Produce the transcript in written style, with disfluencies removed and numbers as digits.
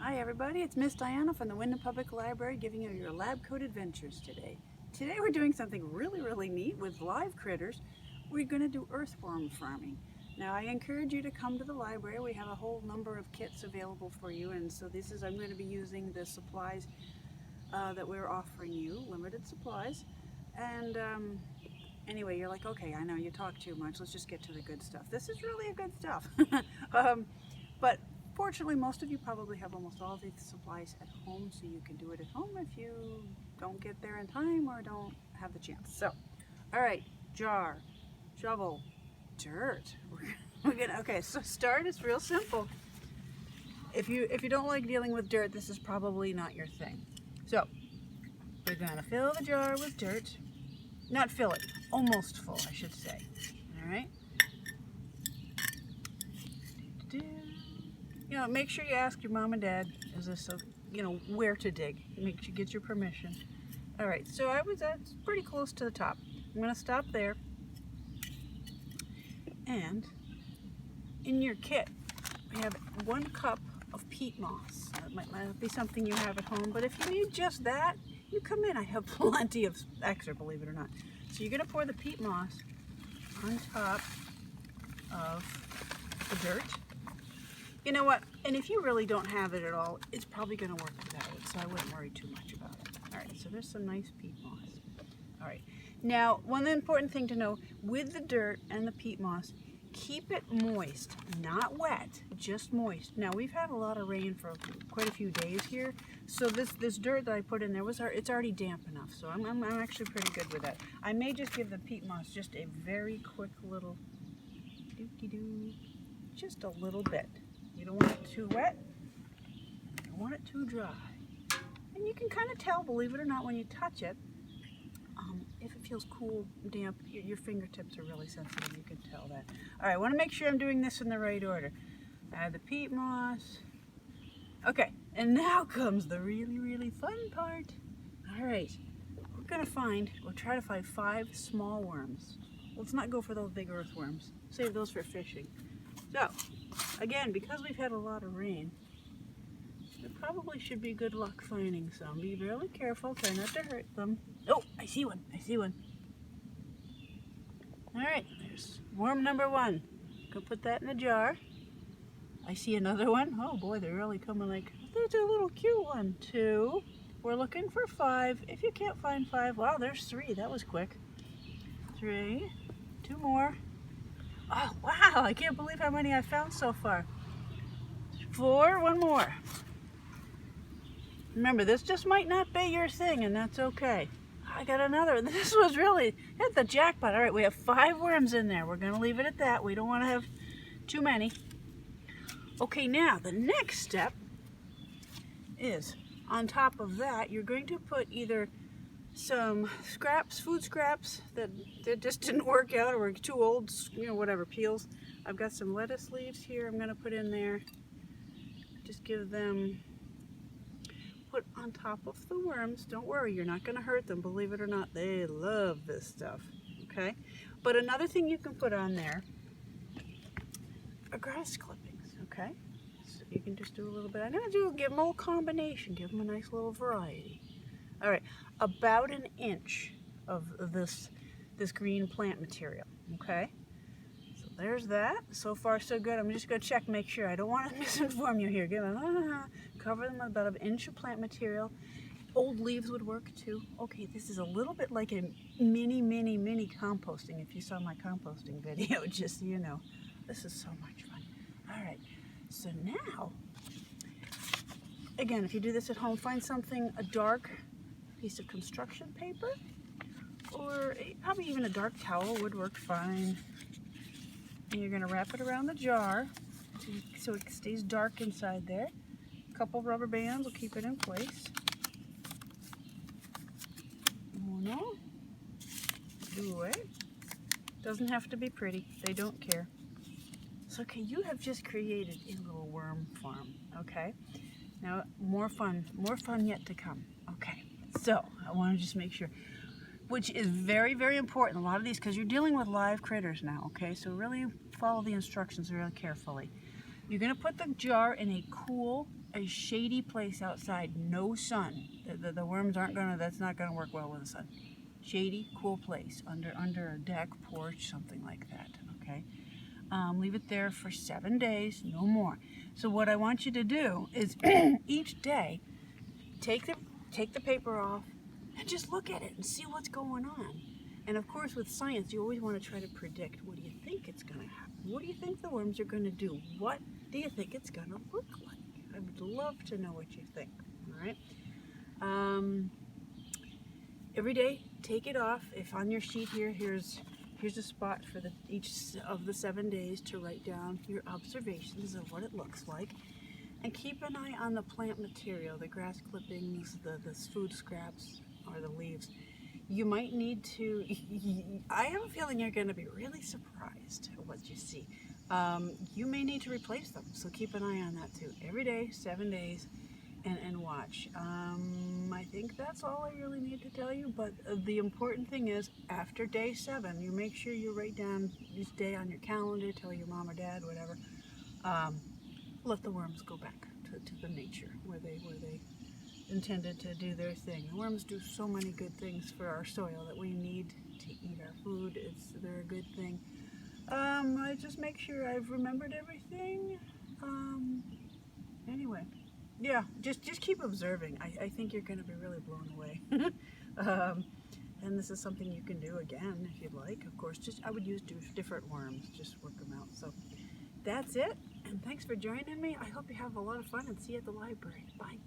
Hi everybody, it's Miss Diana from the Wyndham Public Library giving you your lab coat adventures today. Today we're doing something really neat with live critters. We're going to do earthworm farming. Now I encourage you to come to the library. We have a whole number of kits available for you, and so I'm going to be using the supplies that we're offering you, limited supplies. And anyway, you're like, okay, I know you talk too much, let's just get to the good stuff. This is really a good stuff. But fortunately, most of you probably have almost all the supplies at home, so you can do it at home if you don't get there in time or don't have the chance. So, all right, jar, shovel, dirt. Okay, so start is real simple. If you don't like dealing with dirt, this is probably not your thing. So, we're gonna fill the jar with dirt. Not fill it, almost full, I should say. All right. You know, make sure you ask your mom and dad, is this where to dig. Make sure you get your permission. All right, so that's pretty close to the top. I'm gonna stop there. And in your kit, we have 1 cup of peat moss. That might not be something you have at home, but if you need just that, you come in. I have plenty of extra, believe it or not. So you're gonna pour the peat moss on top of the dirt. You know what, and if you really don't have it at all, it's probably going to work without it, so I wouldn't worry too much about it. All right, so there's some nice peat moss. All right, now one important thing to know, with the dirt and the peat moss, keep it moist, not wet, just moist. Now we've had a lot of rain for quite a few days here, so this dirt that I put in there, it's already damp enough, so I'm actually pretty good with that. I may just give the peat moss just a very quick little doo-doo-doo, just a little bit. You don't want it too wet, you don't want it too dry. And you can kind of tell, believe it or not, when you touch it, if it feels cool, damp, your fingertips are really sensitive, you can tell that. All right, I want to make sure I'm doing this in the right order. Add the peat moss. Okay, and now comes the really fun part. All right, we'll try to find 5 small worms. Let's not go for those big earthworms. Save those for fishing. So, again, because we've had a lot of rain, there probably should be good luck finding some. Be really careful, try not to hurt them. Oh, I see one. All right, there's worm number 1. Go put that in a jar. I see another one. Oh boy, they're really coming like, there's a little cute one. 2. We're looking for 5. If you can't find 5, wow, there's 3. That was quick. 3, 2 more. Oh, wow, I can't believe how many I found so far. 4, 1 more. Remember, this just might not be your thing, and that's okay. I got another. This was really, hit the jackpot. All right, we have 5 worms in there. We're gonna leave it at that. We don't wanna have too many. Okay, now, the next step is, on top of that, you're going to put either some scraps, food scraps that just didn't work out or were too old, whatever, peels. I've got some lettuce leaves here I'm going to put in there. Just give them, put on top of the worms. Don't worry, you're not going to hurt them. Believe it or not, they love this stuff, okay? But another thing you can put on there are grass clippings, okay? So you can just do a little bit. I'm going to give them a little combination, give them a nice little variety. All right, about 1 inch of this green plant material, okay? So there's that. So far, so good. I'm just going to check, make sure. I don't want to misinform you here. Cover them with about 1 inch of plant material. Old leaves would work too. Okay, this is a little bit like a mini composting. If you saw my composting video, just so you know. This is so much fun. All right, so now, again, if you do this at home, find something, a dark piece of construction paper, or probably even a dark towel would work fine. And you're going to wrap it around the jar so it stays dark inside there. A couple rubber bands will keep it in place. 1, 2. Doesn't have to be pretty. They don't care. So, okay, you have just created a little worm farm, okay? Now, more fun yet to come. Okay. So, I want to just make sure, which is very important, a lot of these, because you're dealing with live critters now, okay? So really follow the instructions really carefully. You're going to put the jar in a cool, a shady place outside, no sun. The worms aren't going to, that's not going to work well with the sun. Shady, cool place, under a deck, porch, something like that, okay? Leave it there for 7 days, no more. So what I want you to do is each day, take the paper off and just look at it and see what's going on. And of course, with science, you always want to try to predict, what do you think it's going to happen? What do you think the worms are going to do? What do you think it's going to look like? I would love to know what you think, all right? Every day, take it off. If on your sheet here, here's a spot for each of the 7 days to write down your observations of what it looks like. And keep an eye on the plant material, the grass clippings, the food scraps, or the leaves. You might need to, I have a feeling you're going to be really surprised at what you see. You may need to replace them, so keep an eye on that too. Every day, 7 days, and watch. I think that's all I really need to tell you, but the important thing is, after day 7, you make sure you write down each day on your calendar, tell your mom or dad, whatever. Let the worms go back to the nature where they intended to do their thing. The worms do so many good things for our soil that we need to eat our food. They're a good thing. I just make sure I've remembered everything. Anyway, yeah, just keep observing. I think you're going to be really blown away. And this is something you can do again if you'd like. Of course, I would use different worms, just work them out. So that's it, and thanks for joining me. I hope you have a lot of fun, and see you at the library. Bye.